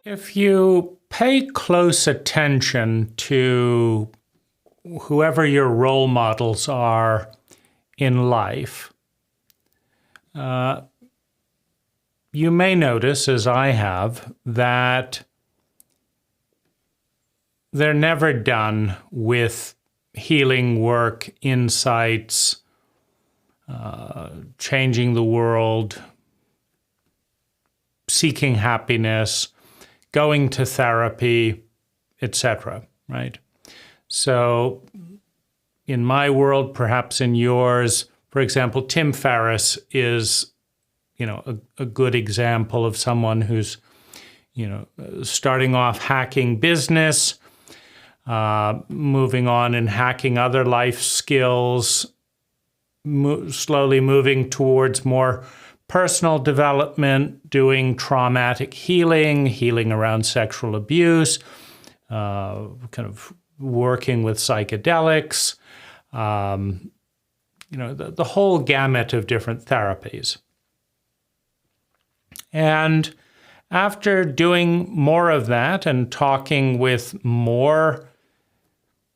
If you pay close attention to whoever your role models are in life, you may notice, as I have, that they're never done with healing work, insights, changing the world, seeking happiness, going to therapy, etc., right? So in my world, perhaps in yours, for example, Tim Ferriss is, a good example of someone who's, starting off hacking business, moving on and hacking other life skills, slowly moving towards more personal development, doing traumatic healing around sexual abuse, kind of working with psychedelics, the whole gamut of different therapies. And after doing more of that and talking with more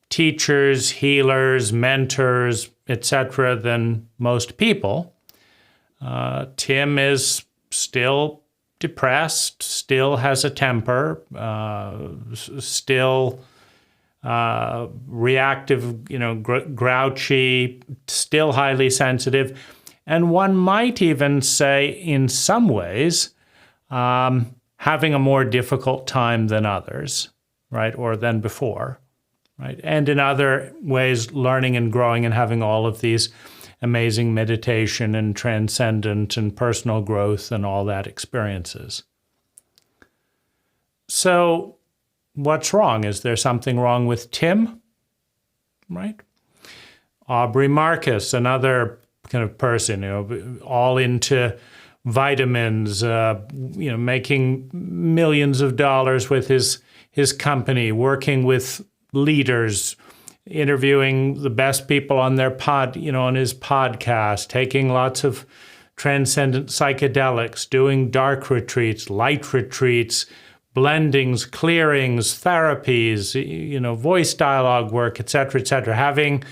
teachers, healers, mentors, etc., than most people, Tim is still depressed, still has a temper, still reactive, grouchy, still highly sensitive. And one might even say, in some ways, having a more difficult time than others, right, or than before, right? And in other ways, learning and growing and having all of these amazing meditation and transcendent and personal growth and all that experiences. So what's wrong? Is there something wrong with Tim? Right? Aubrey Marcus, another kind of person, all into vitamins, making millions of dollars with his company, working with leaders, interviewing the best people on their on his podcast, taking lots of transcendent psychedelics, doing dark retreats, light retreats, blendings, clearings, therapies, voice dialogue work, etc.,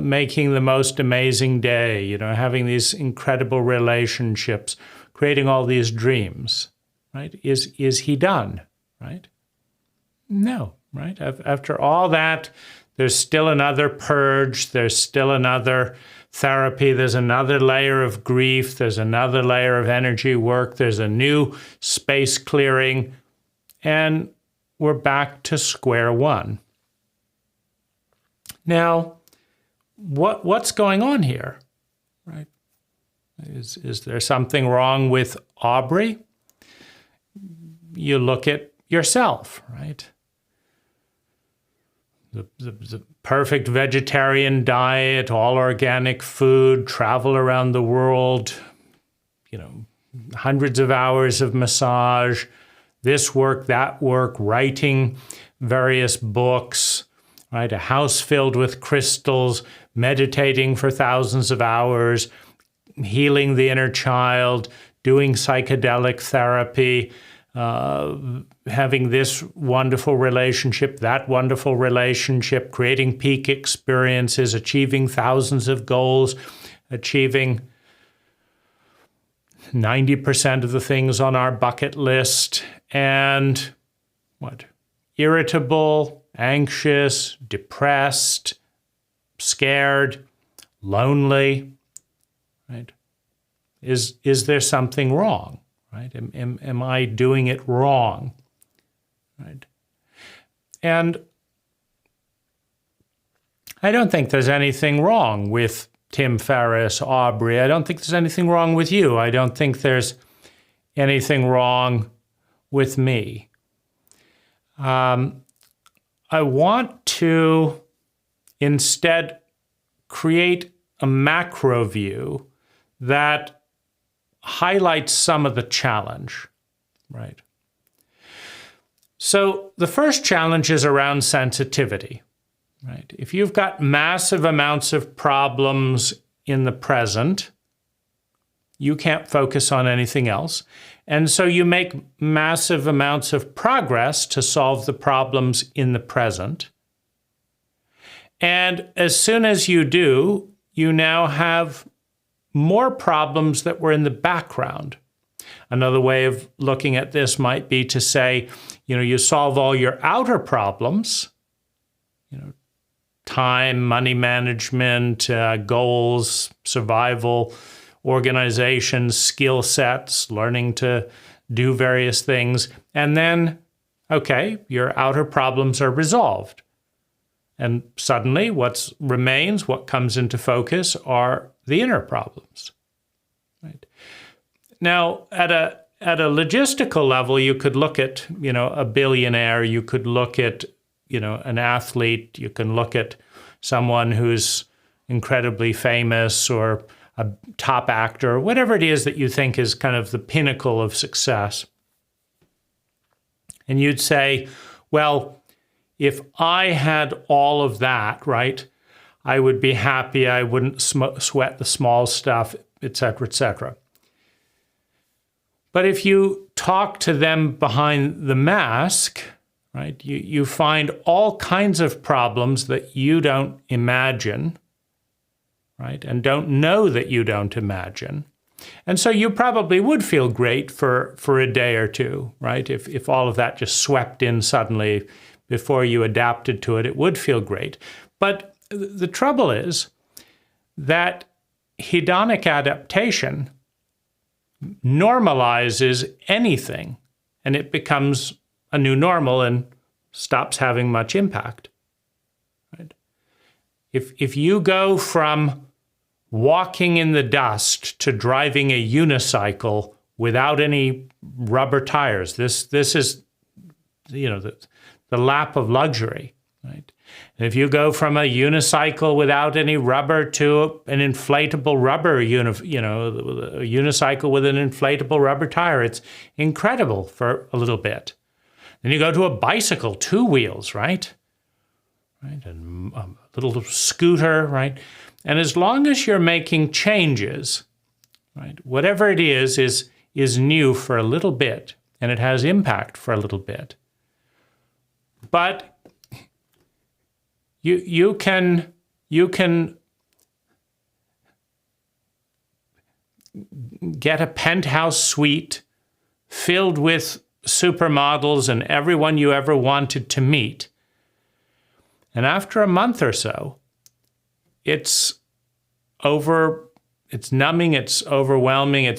making the most amazing day, having these incredible relationships, creating all these dreams, right? Is he done, right? No, right? After all that, there's still another purge, there's still another therapy, there's another layer of grief, there's another layer of energy work, there's a new space clearing, and we're back to square one. Now, what's going on here, right? Is there something wrong with Aubrey? You look at yourself, right? The perfect vegetarian diet, all organic food, travel around the world, hundreds of hours of massage, this work, that work, writing various books, right? A house filled with crystals, meditating for thousands of hours, healing the inner child, doing psychedelic therapy, having this wonderful relationship, that wonderful relationship, creating peak experiences, achieving thousands of goals, achieving 90% of the things on our bucket list, and irritable, anxious, depressed, scared, lonely, right? Is there something wrong? Right? Am I doing it wrong? Right? And I don't think there's anything wrong with Tim Ferriss, Aubrey. I don't think there's anything wrong with you. I don't think there's anything wrong with me. I want to instead create a macro view that highlights some of the challenge, right? So the first challenge is around sensitivity, right? If you've got massive amounts of problems in the present, you can't focus on anything else. And so you make massive amounts of progress to solve the problems in the present. And as soon as you do, you now have more problems that were in the background. Another way of looking at this might be to say, you solve all your outer problems, time, money management, goals, survival, organization, skill sets, learning to do various things. And then, okay, your outer problems are resolved. And suddenly what remains, what comes into focus are the inner problems. Right? Now, at a logistical level, you could look at, a billionaire, you could look at, an athlete, you can look at someone who's incredibly famous or a top actor, whatever it is that you think is kind of the pinnacle of success. And you'd say, well, if I had all of that, right, I would be happy, I wouldn't sweat the small stuff, et cetera, et cetera. But if you talk to them behind the mask, right, you find all kinds of problems that you don't imagine, right, and don't know that you don't imagine. And so you probably would feel great for a day or two, right? If all of that just swept in suddenly before you adapted to it, it would feel great. But the trouble is that hedonic adaptation normalizes anything, and it becomes a new normal and stops having much impact. Right? If you go from walking in the dust to driving a unicycle without any rubber tires, this is the lap of luxury, right? And if you go from a unicycle without any rubber to an inflatable rubber, a unicycle with an inflatable rubber tire, it's incredible for a little bit. Then you go to a bicycle, 2 wheels, right? And a little scooter, right? And as long as you're making changes, right, whatever it is new for a little bit, and it has impact for a little bit. But you can get a penthouse suite filled with supermodels and everyone you ever wanted to meet. And after a month or so, it's numbing, it's overwhelming,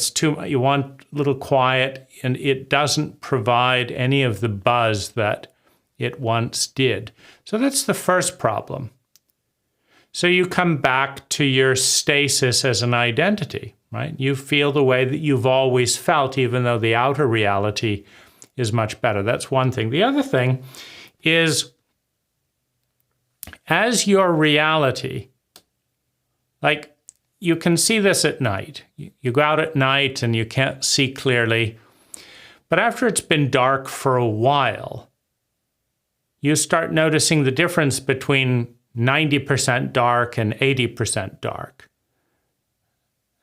you want a little quiet, and it doesn't provide any of the buzz that it once did. So that's the first problem. So you come back to your stasis as an identity, right? You feel the way that you've always felt, even though the outer reality is much better. That's one thing. The other thing is, as your reality, like you can see this at night. You go out at night and you can't see clearly. But after it's been dark for a while, you start noticing the difference between 90% dark and 80% dark,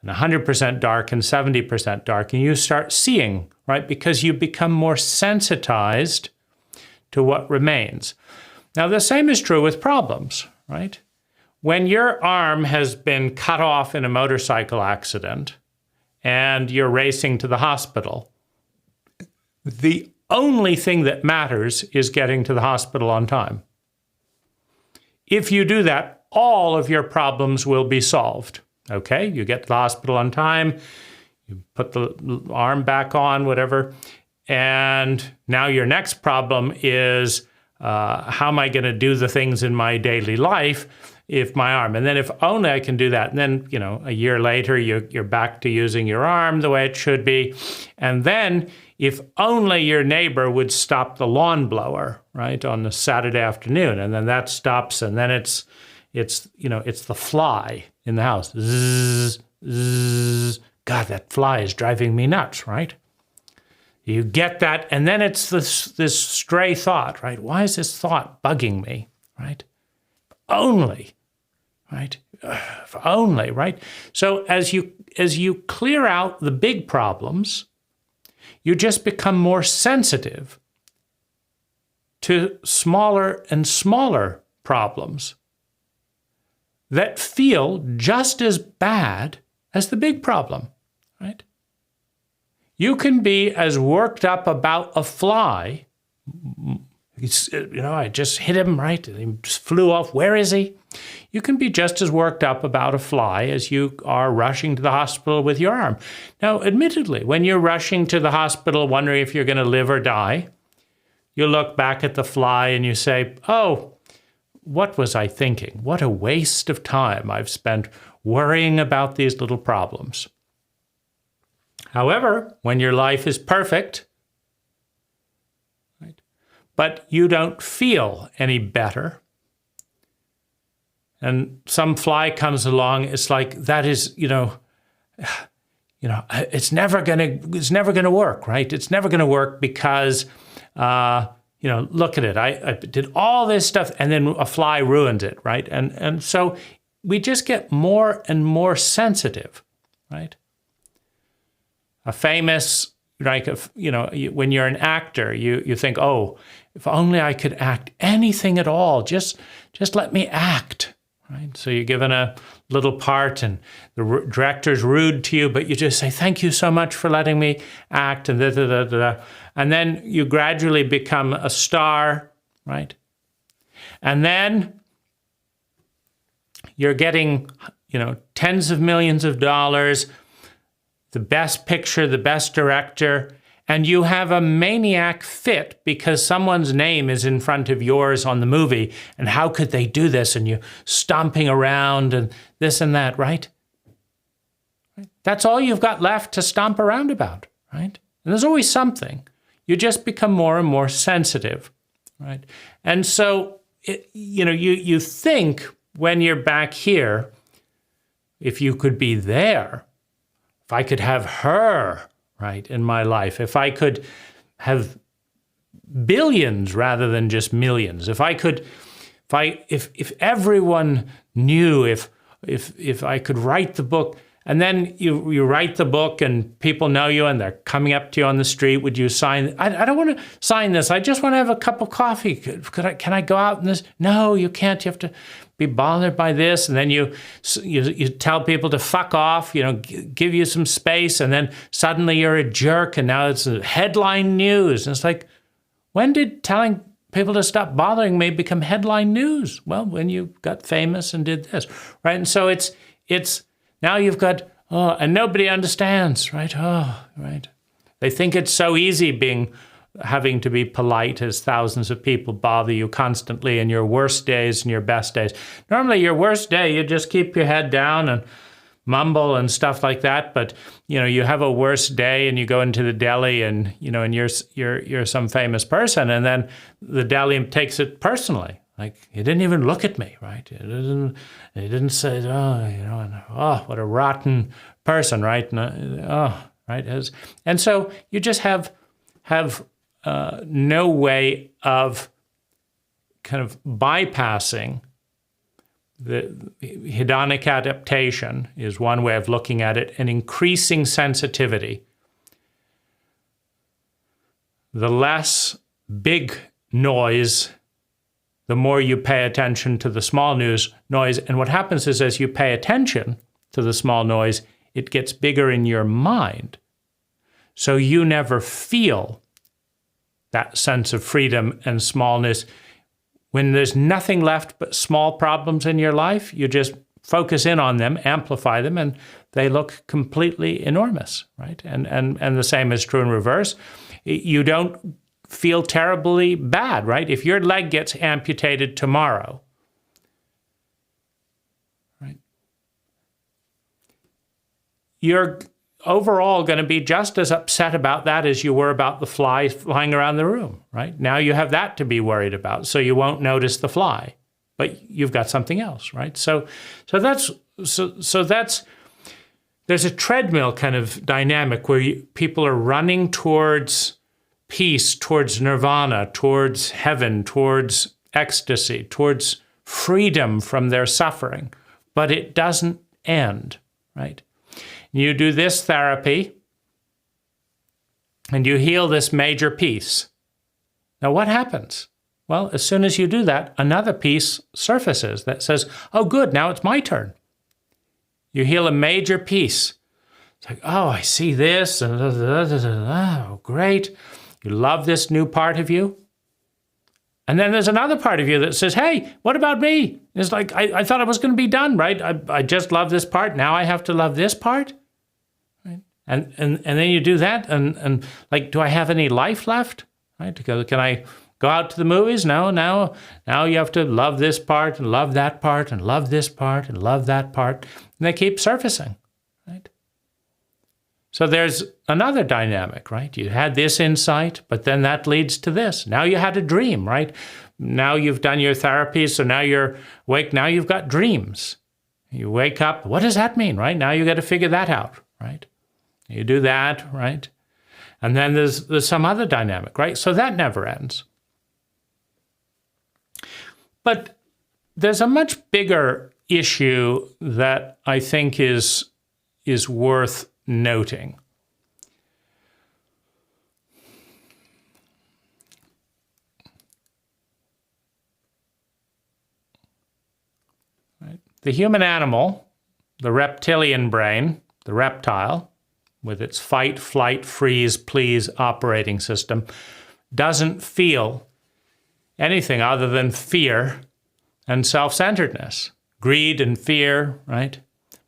and 100% dark and 70% dark. And you start seeing, right? Because you become more sensitized to what remains. Now, the same is true with problems, right? When your arm has been cut off in a motorcycle accident and you're racing to the hospital, the only thing that matters is getting to the hospital on time. If you do that, all of your problems will be solved. Okay, you get to the hospital on time, you put the arm back on, whatever, and now your next problem is, how am I going to do the things in my daily life if my arm? And then if only I can do that, and then, a year later, you're back to using your arm the way it should be. And then if only your neighbor would stop the lawn blower, right, on a Saturday afternoon, and then that stops, and then it's the fly in the house. Zzz, zzz. God, that fly is driving me nuts, right? You get that, and then it's this stray thought, right? Why is this thought bugging me, right? Only, right? If only, right? So as you clear out the big problems, you just become more sensitive to smaller and smaller problems that feel just as bad as the big problem, right? You can be as worked up about a fly. I just hit him, right? He just flew off. Where is he? You can be just as worked up about a fly as you are rushing to the hospital with your arm. Now, admittedly, when you're rushing to the hospital wondering if you're going to live or die, you look back at the fly and you say, oh, what was I thinking? What a waste of time I've spent worrying about these little problems. However, when your life is perfect, right, but you don't feel any better, and some fly comes along, it's like that is, it's never gonna work, right? It's never gonna work because, look at it. I did all this stuff, and then a fly ruined it, right? And so we just get more and more sensitive, right? A famous, when you're an actor, you think, oh, if only I could act anything at all, just let me act, right? So you're given a little part and the director's rude to you, but you just say, thank you so much for letting me act, and da-da-da-da-da. And then you gradually become a star, right? And then you're getting, tens of millions of dollars, the best picture, the best director, and you have a maniac fit because someone's name is in front of yours on the movie, and how could they do this? And you're stomping around and this and that, right? That's all you've got left to stomp around about, right? And there's always something. You just become more and more sensitive, right? And so, you think when you're back here, if you could be there, if I could have her, right, in my life, if I could have billions rather than just millions, if everyone knew, if I could write the book, and then you write the book and people know you and they're coming up to you on the street, would you sign? I don't want to sign this. I just want to have a cup of coffee. Can I go out in this? No, you can't. You have to be bothered by this. And then you tell people to fuck off, give you some space. And then suddenly you're a jerk and now it's headline news. And it's like, when did telling people to stop bothering me become headline news? Well, when you got famous and did this, right? And so it's now you've got, and nobody understands, right? Oh, right. They think it's so easy having to be polite as thousands of people bother you constantly in your worst days and your best days. Normally, your worst day, you just keep your head down and mumble and stuff like that. But, you have a worse day and you go into the deli and, and you're some famous person. And then the deli takes it personally. Like, he didn't even look at me, right? He didn't say, what a rotten person, right? Right? And so you just have no way of kind of bypassing the hedonic adaptation is one way of looking at it, and increasing sensitivity. The less big noise, the more you pay attention to the small noise. And what happens is as you pay attention to the small noise, it gets bigger in your mind. So you never feel that sense of freedom and smallness. When there's nothing left but small problems in your life, you just focus in on them, amplify them, and they look completely enormous, right? And the same is true in reverse. You don't feel terribly bad, right? If your leg gets amputated tomorrow, right, you're overall going to be just as upset about that as you were about the fly flying around the room, right? Now you have that to be worried about, so you won't notice the fly, but you've got something else, right? So that's there's a treadmill kind of dynamic where people are running towards peace, towards nirvana, towards heaven, towards ecstasy, towards freedom from their suffering. but it doesn't end, right? You do this therapy, and you heal this major piece. Now, what happens? Well, as soon as you do that, another piece surfaces that says, oh, good, now it's my turn. You heal a major piece. It's like, oh, I see this. Oh, great. You love this new part of you. And then there's another part of you that says, hey, what about me? It's like, I thought it was going to be done, right? I just love this part. Now I have to love this part. Right? And then you do that. And like, do I have any life left? Right? Can I go out to the movies? No, now you have to love this part and love that part and love this part and love that part. And they keep surfacing, right? So there's another dynamic, right? You had this insight, but then that leads to this. Now you had a dream, right? Now you've done your therapy, so now you're awake. Now you've got dreams. You wake up. What does that mean, right? Now you got to figure that out, right? You do that, right? And then there's some other dynamic, right? So that never ends. But there's a much bigger issue that I think is worth noting. Right. The human animal, the reptilian brain, the reptile, with its fight, flight, freeze, please operating system, doesn't feel anything other than fear and self-centeredness, greed and fear, right?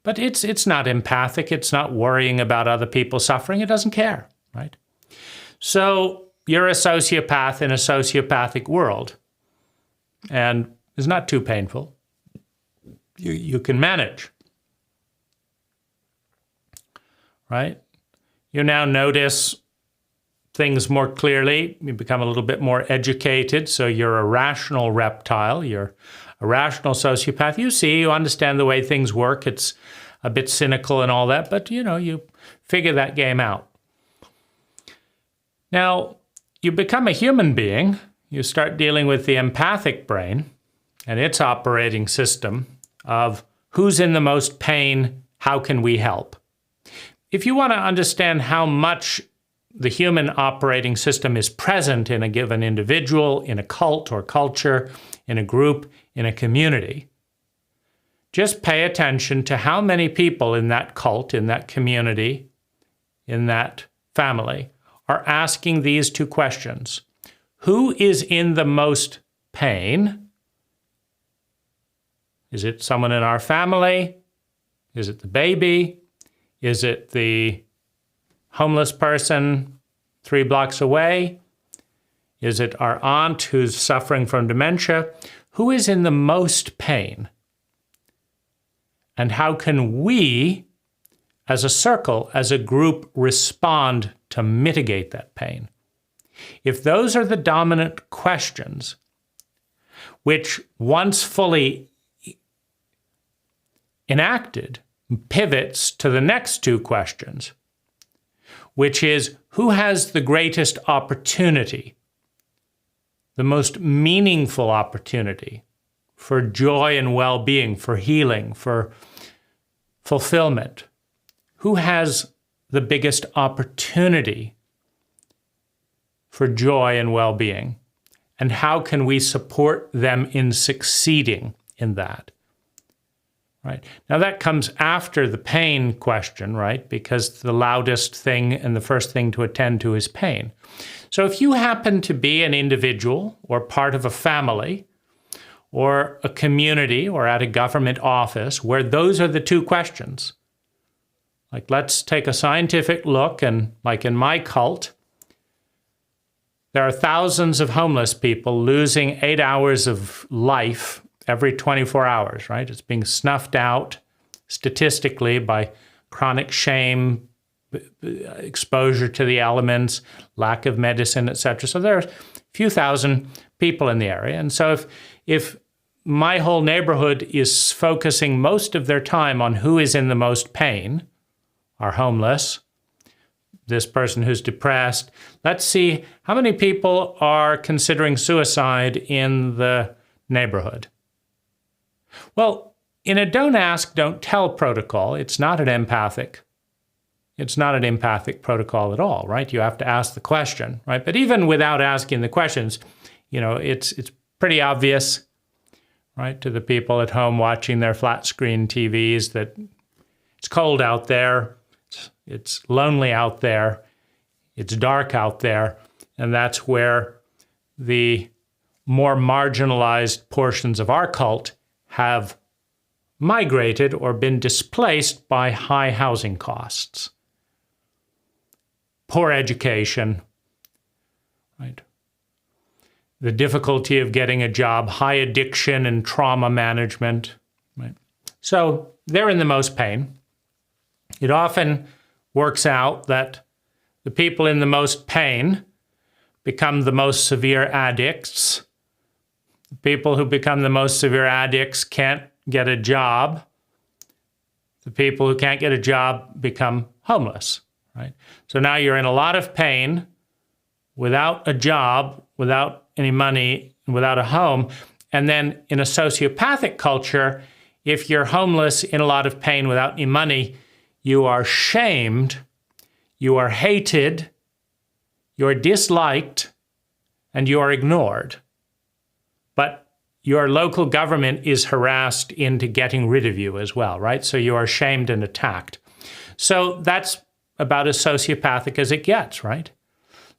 But it's not empathic. It's not worrying about other people suffering. It doesn't care, right? So you're a sociopath in a sociopathic world, and it's not too painful. You can manage, right? You now notice things more clearly. You become a little bit more educated. So you're a rational reptile. You're a rational sociopath. You understand the way things work. It's a bit cynical and all that, but you figure that game out. Now, you become a human being. You start dealing with the empathic brain and its operating system of who's in the most pain, how can we help? If you want to understand how much the human operating system is present in a given individual, in a cult or culture, in a group, in a community, just pay attention to how many people in that cult, in that community, in that family are asking these two questions. Who is in the most pain? Is it someone in our family? Is it the baby? Is it the homeless person 3 blocks away? Is it our aunt who's suffering from dementia? Who is in the most pain? And how can we, as a circle, as a group, respond to mitigate that pain? If those are the dominant questions, which once fully enacted, pivots to the next two questions, which is who has the greatest opportunity, the most meaningful opportunity for joy and well-being, for healing, for fulfillment? Who has the biggest opportunity for joy and well-being? And how can we support them in succeeding in that? Right. Now that comes after the pain question, right? Because the loudest thing and the first thing to attend to is pain. So if you happen to be an individual or part of a family or a community or at a government office where those are the two questions, like let's take a scientific look, and like in my cult, there are thousands of homeless people losing 8 hours of life every 24 hours, right? It's being snuffed out statistically by chronic shame, exposure to the elements, lack of medicine, etc. So there are a few thousand people in the area. And so if my whole neighborhood is focusing most of their time on who is in the most pain, are homeless, this person who's depressed, let's see how many people are considering suicide in the neighborhood. Well, in a don't ask, don't tell protocol, it's not an empathic protocol at all, right? You have to ask the question, right? But even without asking the questions, it's pretty obvious, right, to the people at home watching their flat screen TVs that it's cold out there, it's lonely out there, it's dark out there, and that's where the more marginalized portions of our cult have migrated or been displaced by high housing costs, poor education, right? The difficulty of getting a job, high addiction and trauma management, right? So they're in the most pain. It often works out that the people in the most pain become the most severe addicts. The people who become the most severe addicts can't get a job. The people who can't get a job become homeless, right? So now you're in a lot of pain without a job, without any money, without a home. And then in a sociopathic culture, if you're homeless, in a lot of pain, without any money, you are shamed, you are hated, you're disliked, and you are ignored. But your local government is harassed into getting rid of you as well, right? So you are shamed and attacked. So that's about as sociopathic as it gets, right?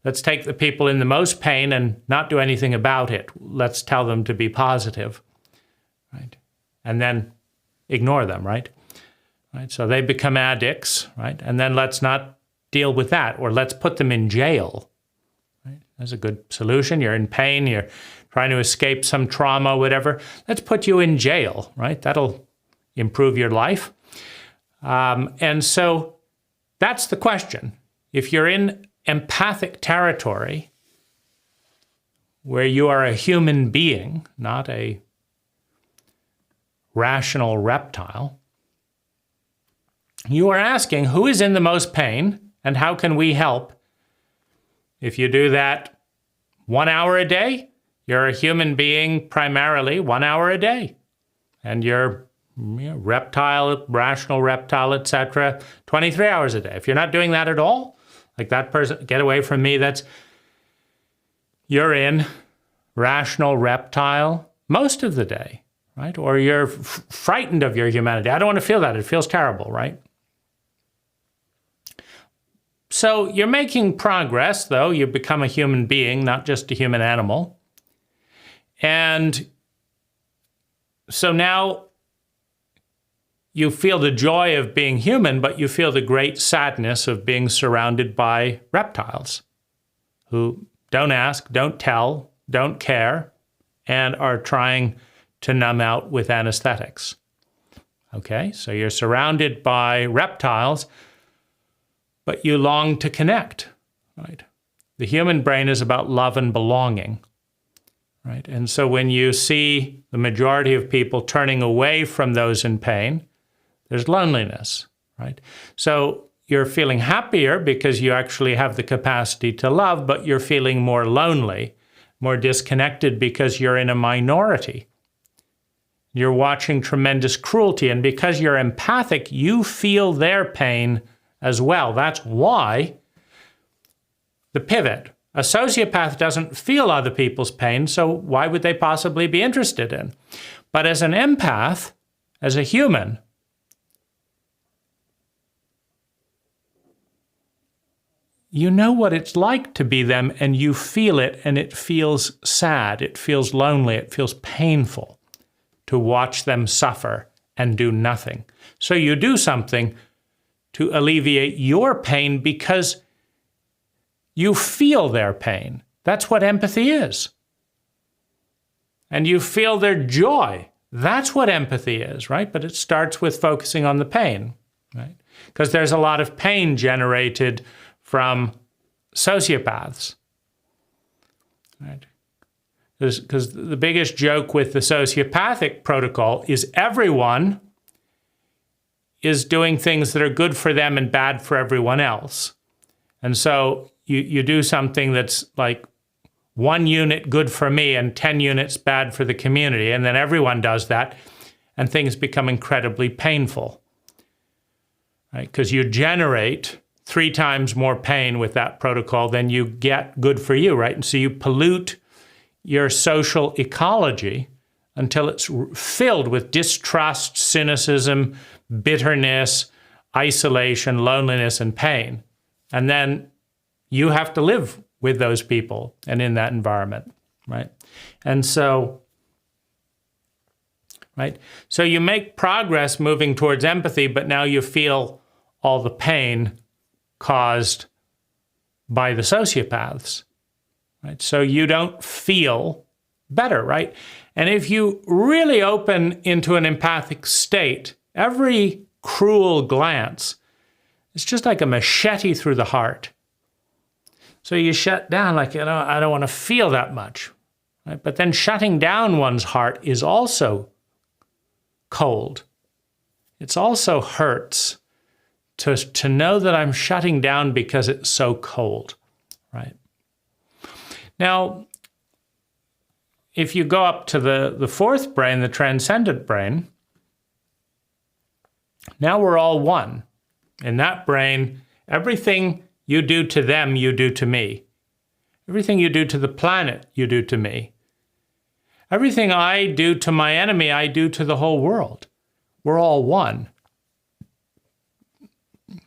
Let's take the people in the most pain and not do anything about it. Let's tell them to be positive, right? And then ignore them, right? Right? So they become addicts, right? And then let's not deal with that, or let's put them in jail, right? That's a good solution. You're in pain, you're trying to escape some trauma, whatever. Let's put you in jail, right? That'll improve your life. And so that's the question. If you're in empathic territory, where you are a human being, not a rational reptile, you are asking who is in the most pain and how can we help? If you do that 1 hour a day, you're a human being primarily 1 hour a day. And you're reptile, rational reptile, etc., 23 hours a day. If you're not doing that at all, like that person, get away from me, you're in rational reptile most of the day, right? Or you're frightened of your humanity. I don't want to feel that. It feels terrible, right? So you're making progress, though. You become a human being, not just a human animal. And so now you feel the joy of being human, but you feel the great sadness of being surrounded by reptiles who don't ask, don't tell, don't care, and are trying to numb out with anesthetics. Okay, so you're surrounded by reptiles, but you long to connect, right? The human brain is about love and belonging, right? And so when you see the majority of people turning away from those in pain, there's loneliness, right? So you're feeling happier because you actually have the capacity to love, but you're feeling more lonely, more disconnected because you're in a minority. You're watching tremendous cruelty, and because you're empathic, you feel their pain as well. That's why the pivot. A sociopath doesn't feel other people's pain, so why would they possibly be interested in? But as an empath, as a human, you know what it's like to be them, and you feel it, and it feels sad, it feels lonely, it feels painful to watch them suffer and do nothing. So you do something to alleviate your pain because you feel their pain. That's what empathy is. And you feel their joy. That's what empathy is, right? But it starts with focusing on the pain, right? Because there's a lot of pain generated from sociopaths, right? Because the biggest joke with the sociopathic protocol is everyone is doing things that are good for them and bad for everyone else. And so you do something that's like 1 unit good for me and 10 units bad for the community, and then everyone does that. and things become incredibly painful, right? Because you generate 3 times more pain with that protocol than you get good for you, right? And so you pollute your social ecology until it's filled with distrust, cynicism, bitterness, isolation, loneliness, and pain. And then you have to live with those people and in that environment, right? And so, right? So you make progress moving towards empathy, but now you feel all the pain caused by the sociopaths, right? So you don't feel better, right? And if you really open into an empathic state, every cruel glance is just like a machete through the heart. So you shut down, like, I don't want to feel that much, right? But then shutting down one's heart is also cold. It also hurts to know that I'm shutting down because it's so cold, right? Now, if you go up to the fourth brain, the transcendent brain, now we're all one. In that brain, everything you do to them, you do to me. Everything you do to the planet, you do to me. Everything I do to my enemy, I do to the whole world. We're all one.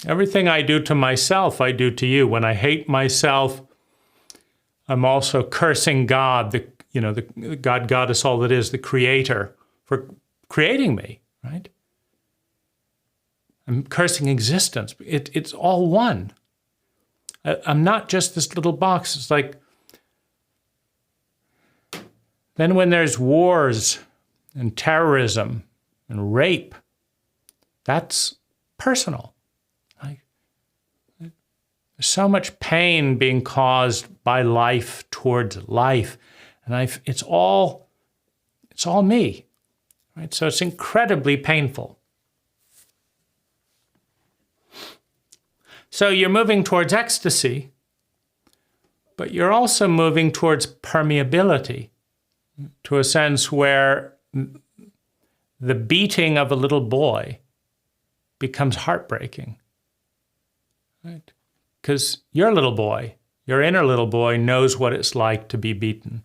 Everything I do to myself, I do to you. When I hate myself, I'm also cursing God, the God, Goddess, all that is, the Creator, for creating me, right? I'm cursing existence. It's all one. I'm not just this little box. It's like, then when there's wars and terrorism and rape, that's personal. There's so much pain being caused by life towards life. And it's all me, right? So it's incredibly painful. So you're moving towards ecstasy, but you're also moving towards permeability, to a sense where the beating of a little boy becomes heartbreaking, right? Because your little boy, your inner little boy, knows what it's like to be beaten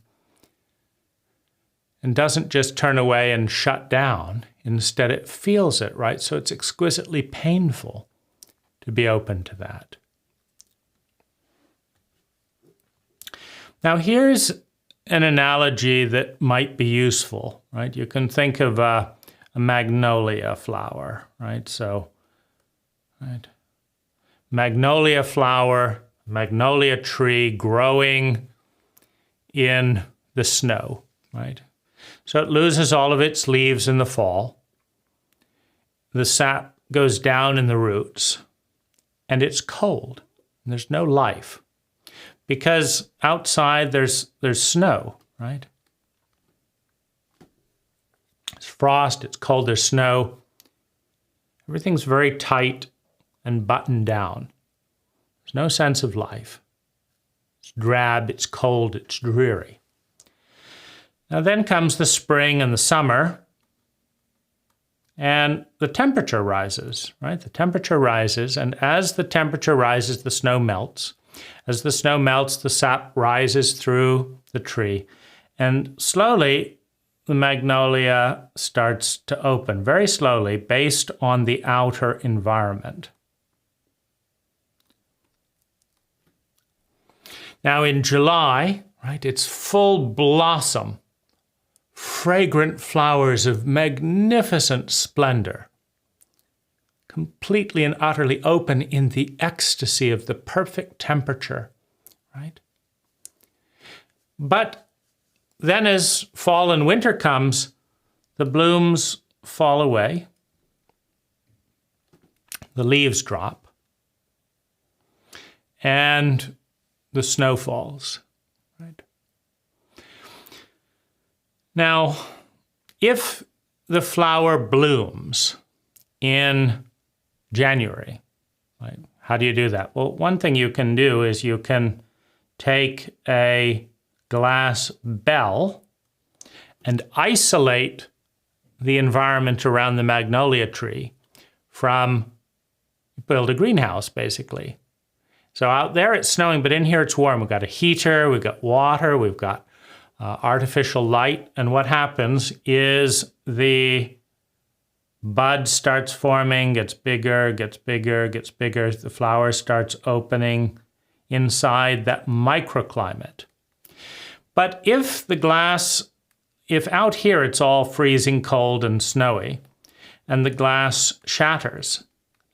and doesn't just turn away and shut down. Instead, it feels it, right? So it's exquisitely painful to be open to that. Now, here's an analogy that might be useful, right? You can think of a magnolia flower, right? So, right. Magnolia flower, magnolia tree growing in the snow, right? So it loses all of its leaves in the fall. The sap goes down in the roots, and it's cold. And there's no life. Because outside there's snow, right? It's frost, it's cold, there's snow. Everything's very tight and buttoned down. There's no sense of life. It's drab, it's cold, it's dreary. Now then comes the spring and the summer, and the temperature rises, right? The temperature rises, and as the temperature rises, the snow melts. As the snow melts, the sap rises through the tree, and slowly the magnolia starts to open, very slowly, based on the outer environment. Now in July, right, it's full blossom, fragrant flowers of magnificent splendor, completely and utterly open in the ecstasy of the perfect temperature, right? But then as fall and winter comes, the blooms fall away, the leaves drop, and the snow falls, right? Now, if the flower blooms in January, right, how do you do that? Well, one thing you can do is you can take a glass bell and isolate the environment around the magnolia tree from build a greenhouse, basically. So out there it's snowing, but in here it's warm. We've got a heater, we've got water, we've got artificial light. And what happens is the bud starts forming, gets bigger, gets bigger, gets bigger. The flower starts opening inside that microclimate. But if out here it's all freezing cold and snowy, and the glass shatters,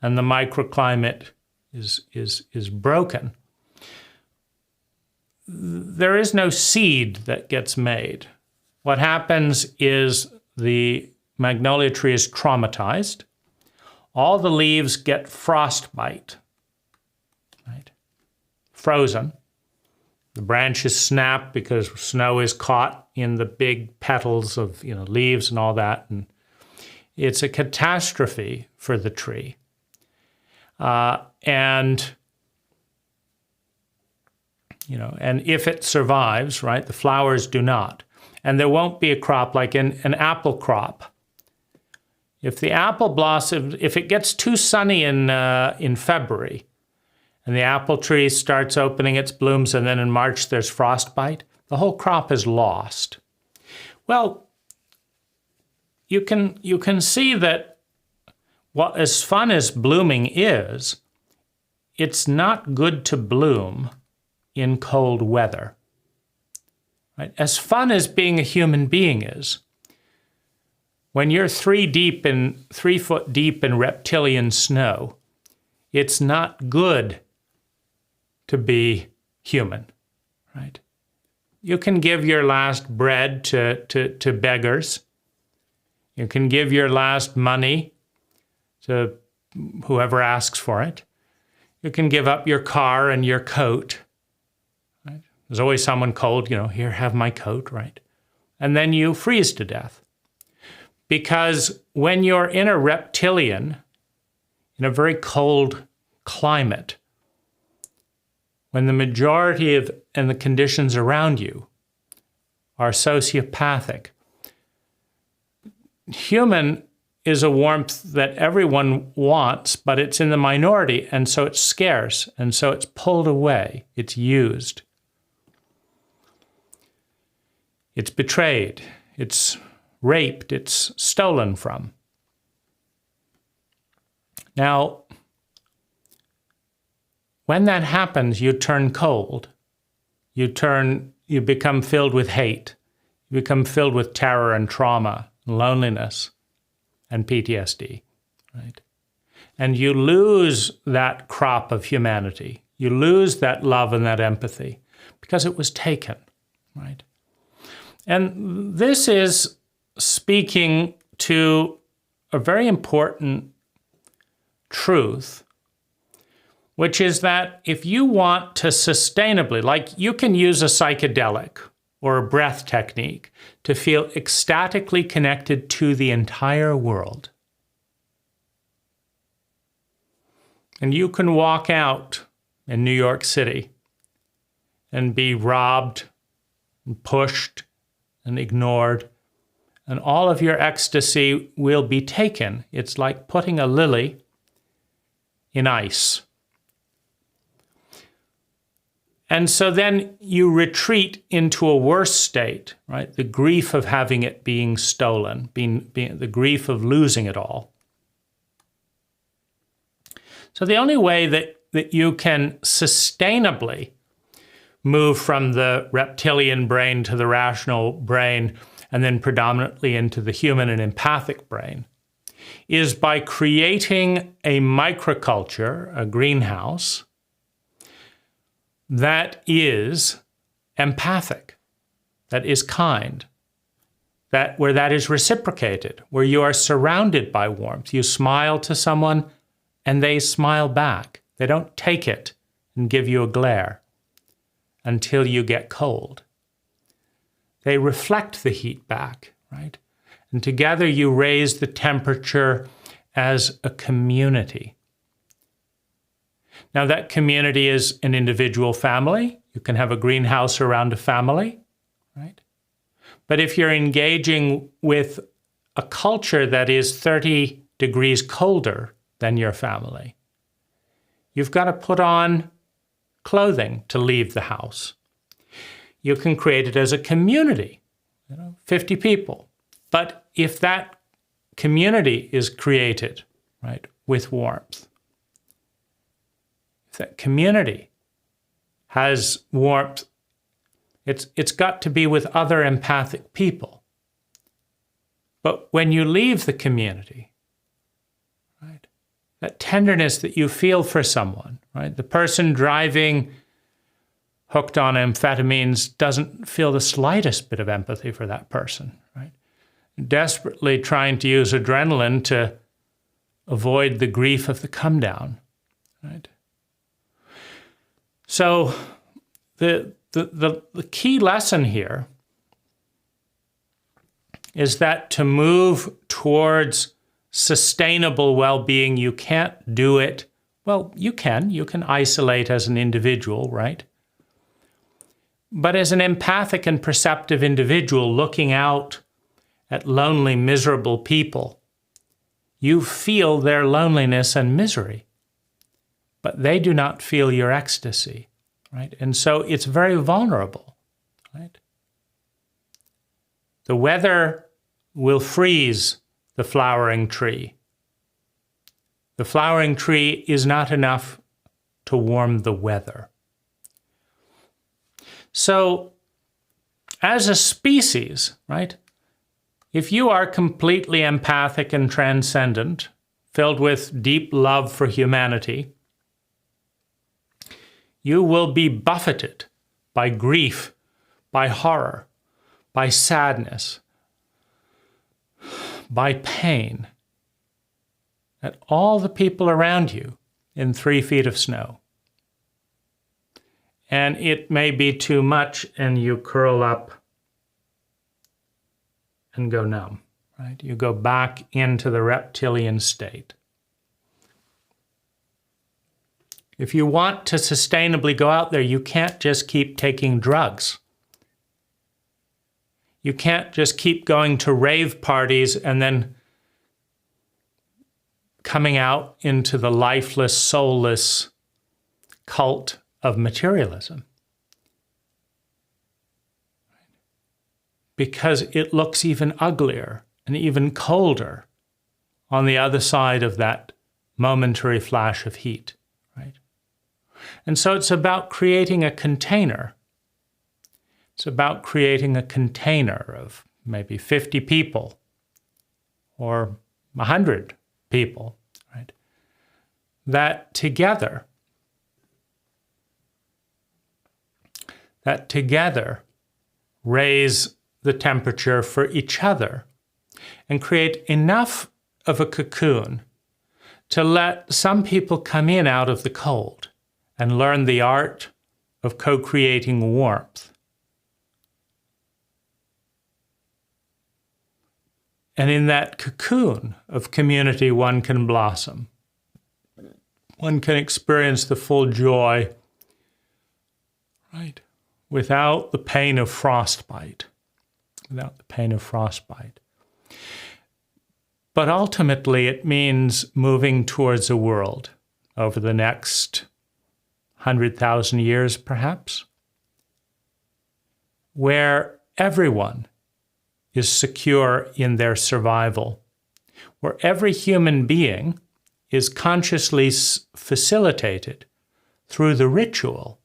and the microclimate is broken, there is no seed that gets made. What happens is the magnolia tree is traumatized. All the leaves get frostbite, right? Frozen. The branches snap because snow is caught in the big petals of leaves and all that, and it's a catastrophe for the tree. And if it survives, right, the flowers do not. And there won't be a crop like an apple crop. If the apple blossom, if it gets too sunny in February, and the apple tree starts opening its blooms, and then in March there's frostbite, the whole crop is lost. Well, you can see that as fun as blooming is, it's not good to bloom in cold weather. Right? As fun as being a human being is, when you're 3 foot deep in reptilian snow, it's not good to be human, right? You can give your last bread to beggars. You can give your last money to whoever asks for it. You can give up your car and your coat. Right? There's always someone cold, here, have my coat, right? And then you freeze to death. Because when you're in a reptilian, in a very cold climate, when the majority and the conditions around you are sociopathic, human is a warmth that everyone wants, but it's in the minority, and so it's scarce, and so it's pulled away, it's used. It's betrayed, it's raped, it's stolen from. Now, when that happens, you turn cold. You become filled with hate. You become filled with terror and trauma, and loneliness, and PTSD, right? And you lose that crop of humanity. You lose that love and that empathy because it was taken, right? And this is speaking to a very important truth, which is that if you want to sustainably, like you can use a psychedelic or a breath technique to feel ecstatically connected to the entire world. And you can walk out in New York City and be robbed and pushed and ignored, and all of your ecstasy will be taken. It's like putting a lily in ice. And so then you retreat into a worse state, right? The grief of having it being stolen, the grief of losing it all. So the only way that you can sustainably move from the reptilian brain to the rational brain and then predominantly into the human and empathic brain is by creating a microculture, a greenhouse, that is empathic, that is kind, where that is reciprocated, where you are surrounded by warmth. You smile to someone and they smile back. They don't take it and give you a glare until you get cold. They reflect the heat back, right? And together you raise the temperature as a community. Now that community is an individual family. You can have a greenhouse around a family, right? But if you're engaging with a culture that is 30 degrees colder than your family, you've got to put on clothing to leave the house. You can create it as a community, 50 people. But if that community is created, right, with warmth, if that community has warmth, it's got to be with other empathic people. But when you leave the community, right, that tenderness that you feel for someone, right, the person driving hooked on amphetamines doesn't feel the slightest bit of empathy for that person, right? Desperately trying to use adrenaline to avoid the grief of the come down, right? So the key lesson here is that to move towards sustainable well-being, you can't do it. Well, you can isolate as an individual, right? But as an empathic and perceptive individual looking out at lonely, miserable people, you feel their loneliness and misery, but they do not feel your ecstasy, right? And so it's very vulnerable, right? The weather will freeze the flowering tree. The flowering tree is not enough to warm the weather. So, as a species, right, if you are completely empathic and transcendent, filled with deep love for humanity, you will be buffeted by grief, by horror, by sadness, by pain, at all the people around you in 3 feet of snow. And it may be too much and you curl up and go numb, right? You go back into the reptilian state. If you want to sustainably go out there, you can't just keep taking drugs. You can't just keep going to rave parties and then coming out into the lifeless, soulless cult of materialism. Because it looks even uglier and even colder on the other side of that momentary flash of heat, right? And so it's about creating a container. It's about creating a container of maybe 50 people or 100 people, right? That together raise the temperature for each other and create enough of a cocoon to let some people come in out of the cold and learn the art of co-creating warmth. And in that cocoon of community, one can blossom. One can experience the full joy, right, without the pain of frostbite. Without the pain of frostbite. But ultimately, it means moving towards a world over the next 100,000 years, perhaps, where everyone is secure in their survival, where every human being is consciously facilitated through the ritual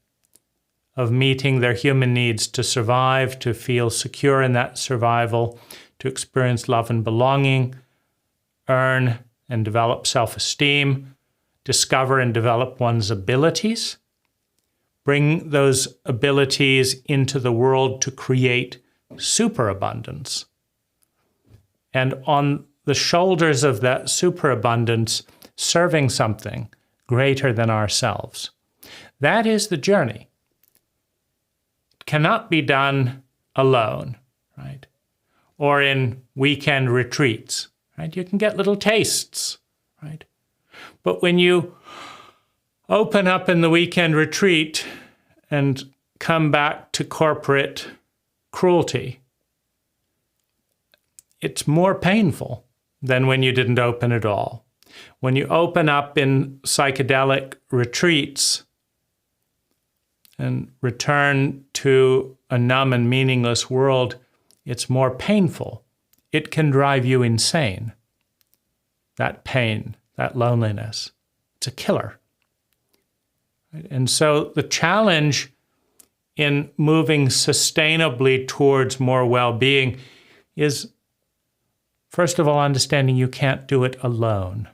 of meeting their human needs to survive, to feel secure in that survival, to experience love and belonging, earn and develop self-esteem, discover and develop one's abilities, bring those abilities into the world to create superabundance. And on the shoulders of that superabundance, serving something greater than ourselves. That is the journey. It cannot be done alone, right? Or in weekend retreats, right? You can get little tastes, right? But when you open up in the weekend retreat and come back to corporate cruelty, it's more painful than when you didn't open at all. When you open up in psychedelic retreats and return to a numb and meaningless world, it's more painful. It can drive you insane. That pain, that loneliness, it's a killer. And so the challenge in moving sustainably towards more well-being is, first of all, understanding you can't do it alone.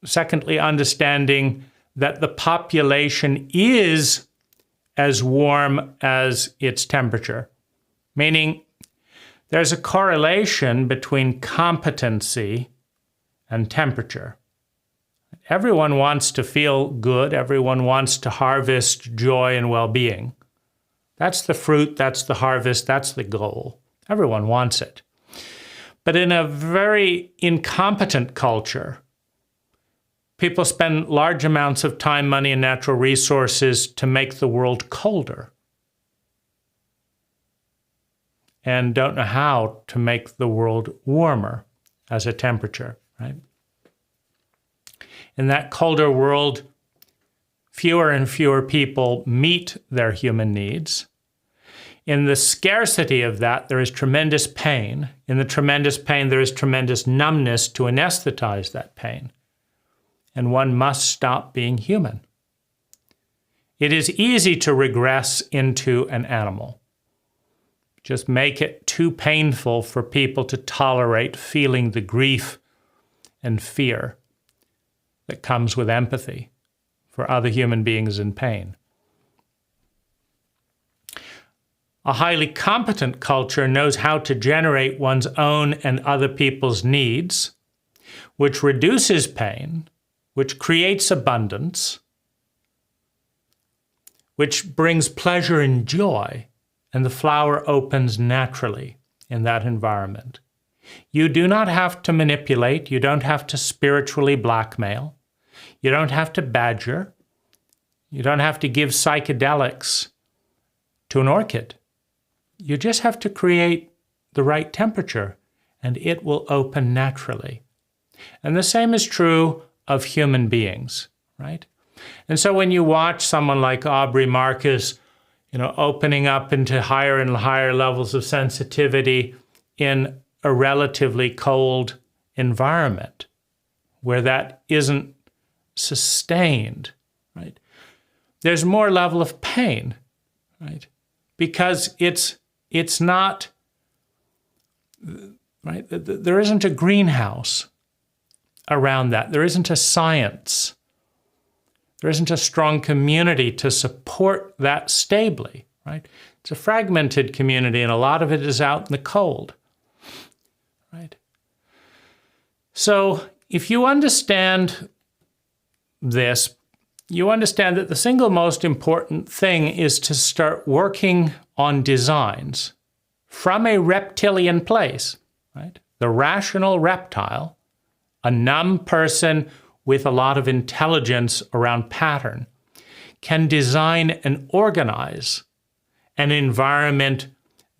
Secondly, understanding that the population is as warm as its temperature, meaning there's a correlation between competency and temperature. Everyone wants to feel good. Everyone wants to harvest joy and well-being. That's the fruit, that's the harvest, that's the goal. Everyone wants it. But in a very incompetent culture, people spend large amounts of time, money, and natural resources to make the world colder and don't know how to make the world warmer as a temperature, right? In that colder world, fewer and fewer people meet their human needs. In the scarcity of that, there is tremendous pain. In the tremendous pain, there is tremendous numbness to anesthetize that pain. And one must stop being human. It is easy to regress into an animal. Just make it too painful for people to tolerate feeling the grief and fear that comes with empathy for other human beings in pain. A highly competent culture knows how to generate one's own and other people's needs, which reduces pain, which creates abundance, which brings pleasure and joy, and the flower opens naturally in that environment. You do not have to manipulate. You don't have to spiritually blackmail. You don't have to badger. You don't have to give psychedelics to an orchid. You just have to create the right temperature, and it will open naturally. And the same is true of human beings, right? And so when you watch someone like Aubrey Marcus, opening up into higher and higher levels of sensitivity in a relatively cold environment where that isn't sustained, right? There's more level of pain, right? Because it's not, right? There isn't a greenhouse around that. There isn't a science. There isn't a strong community to support that stably, right? It's a fragmented community, and a lot of it is out in the cold, right? So if you understand this, you understand that the single most important thing is to start working on designs from a reptilian place, right? The rational reptile, a numb person with a lot of intelligence around pattern, can design and organize an environment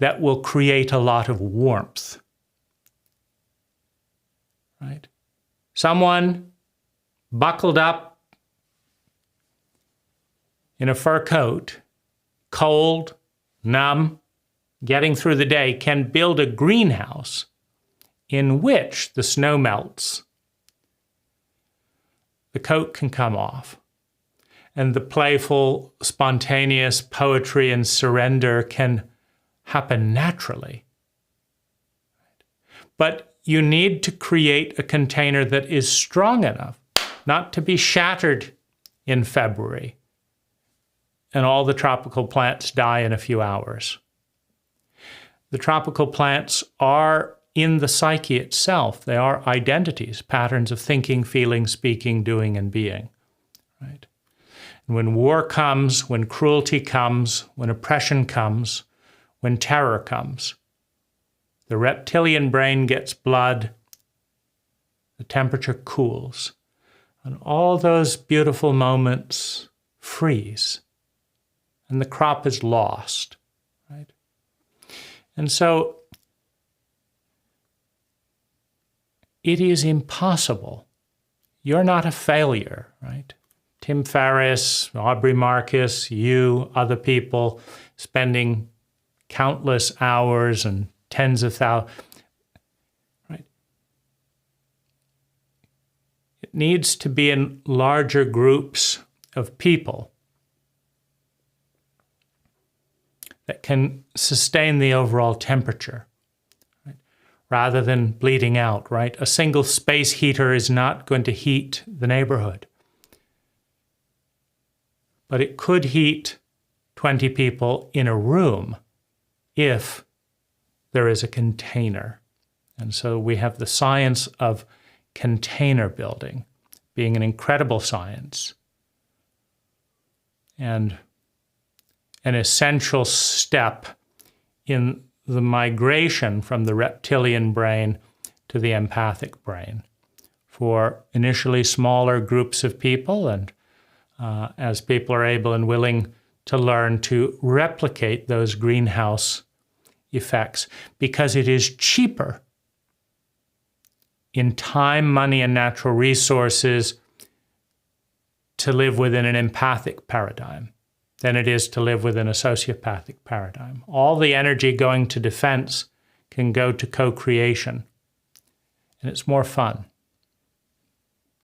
that will create a lot of warmth, right? Someone buckled up in a fur coat, cold, numb, getting through the day, can build a greenhouse in which the snow melts. The coat can come off, and the playful, spontaneous poetry and surrender can happen naturally. But you need to create a container that is strong enough not to be shattered in February, and all the tropical plants die in a few hours. The tropical plants are in the psyche itself. They are identities, patterns of thinking, feeling, speaking, doing, and being, right? And when war comes, when cruelty comes, when oppression comes, when terror comes, the reptilian brain gets blood, the temperature cools, and all those beautiful moments freeze, and the crop is lost, right? And so it is impossible. You're not a failure, right? Tim Ferriss, Aubrey Marcus, you, other people spending countless hours and tens of thousands, right? It needs to be in larger groups of people that can sustain the overall temperature, right? Rather than bleeding out, right? A single space heater is not going to heat the neighborhood. But it could heat 20 people in a room if there is a container. And so we have the science of container building being an incredible science and an essential step in the migration from the reptilian brain to the empathic brain for initially smaller groups of people, and as people are able and willing to learn to replicate those greenhouse effects, because it is cheaper in time, money, and natural resources to live within an empathic paradigm than it is to live within a sociopathic paradigm. All the energy going to defense can go to co-creation, and it's more fun.